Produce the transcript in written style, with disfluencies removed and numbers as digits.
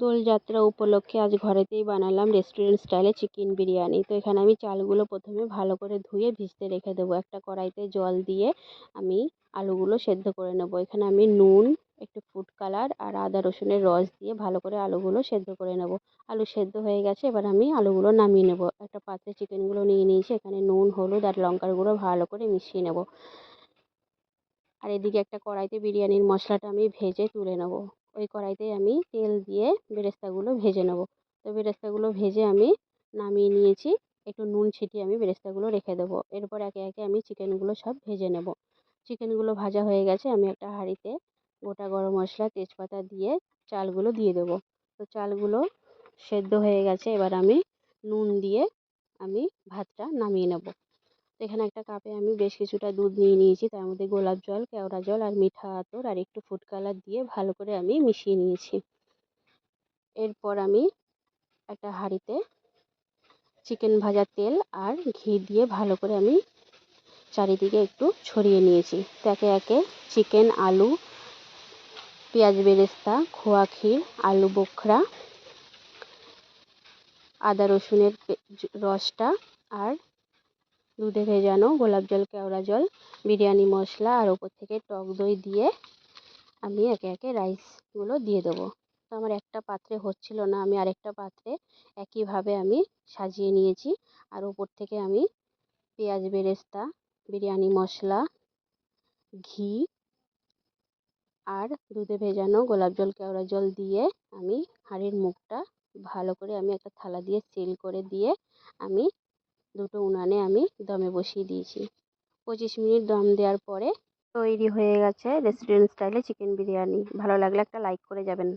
দোলযাত্রা উপলক্ষে আজ ঘরেতেই বানালাম রেস্টুরেন্ট স্টাইলে চিকেন বিরিয়ানি। তো এখানে আমি চালগুলো প্রথমে ভালো করে ধুয়ে ভিজতে রেখে দেবো। একটা কড়াইতে জল দিয়ে আমি আলুগুলো সেদ্ধ করে নেব। এখানে আমি নুন, একটু ফুড কালার আর আদা রসুনের রস দিয়ে ভালো করে আলুগুলো সেদ্ধ করে নেব। আলু সেদ্ধ হয়ে গেছে, এবার আমি আলুগুলো নামিয়ে নেব। একটা পাত্রে চিকেনগুলো নিয়ে নিয়েছি, এখানে নুন, হলুদ আর লঙ্কার গুঁড়ো ভালো করে মিশিয়ে নেব। আর এদিকে একটা কড়াইতে বিরিয়ানির মশলাটা আমি ভেজে তুলে নেব। ওই কড়াইতেই আমি তেল দিয়ে বেরেস্তাগুলো ভেজে নেব। তো বেরেস্তাগুলো ভেজে আমি নামিয়ে নিয়েছি। একটু নুন ছিটিয়ে আমি বেরেস্তাগুলো রেখে দেবো। এরপর একে একে আমি চিকেনগুলো সব ভেজে নেব। চিকেনগুলো ভাজা হয়ে গেছে, আমি একটা হাঁড়িতে গোটা গরম মশলা, তেজপাতা দিয়ে চালগুলো দিয়ে দেবো। তো চালগুলো সেদ্ধ হয়ে গেছে, এবার আমি নুন দিয়ে আমি ভাতটা নামিয়ে নেব। তো এখানে একটা কাপে আমি বেশ কিছুটা দুধ নিয়ে নিয়েছি, তার মধ্যে গোলাপ জল, কেওড়া জল আর মিঠা আতর আর একটু ফুড কালার দিয়ে ভালো করে আমি মিশিয়ে নিয়েছি। এরপর আমি একটা হাঁড়িতে চিকেন ভাজা তেল আর ঘি দিয়ে ভালো করে আমি চারিদিকে একটু ছড়িয়ে নিয়েছি। তো একে একে চিকেন, আলু, পেঁয়াজ বেরেস্তা, খোয়া ক্ষীর, আলু বোখরা, আদা রসুনের রসটা আর দুধে ভেজানো গোলাপ জল, কেওড়া জল, বিরিয়ানি মশলা আর ওপর থেকে টক দই দিয়ে আমি একে একে রাইসগুলো দিয়ে দেবো। তো আমার একটা পাত্রে হচ্ছিল না, আমি আরেকটা পাত্রে একইভাবে আমি সাজিয়ে নিয়েছি। আর ওপর থেকে আমি পেঁয়াজ বেরেস্তা, বিরিয়ানি মশলা, ঘি আর দুধে ভেজানো গোলাপ জল, কেওড়া জল দিয়ে আমি হাঁড়ির মুখটা ভালো করে আমি একটা থালা দিয়ে সিল করে দিয়ে আমি দুটো উনানে আমি দমে বসিয়ে দিয়েছি। 25 মিনিট দম দেওয়ার পরে তৈরি হয়ে গেছে রেস্টুরেন্ট স্টাইলে চিকেন বিরিয়ানি। ভালো লাগলে একটা লাইক করে যাবেন।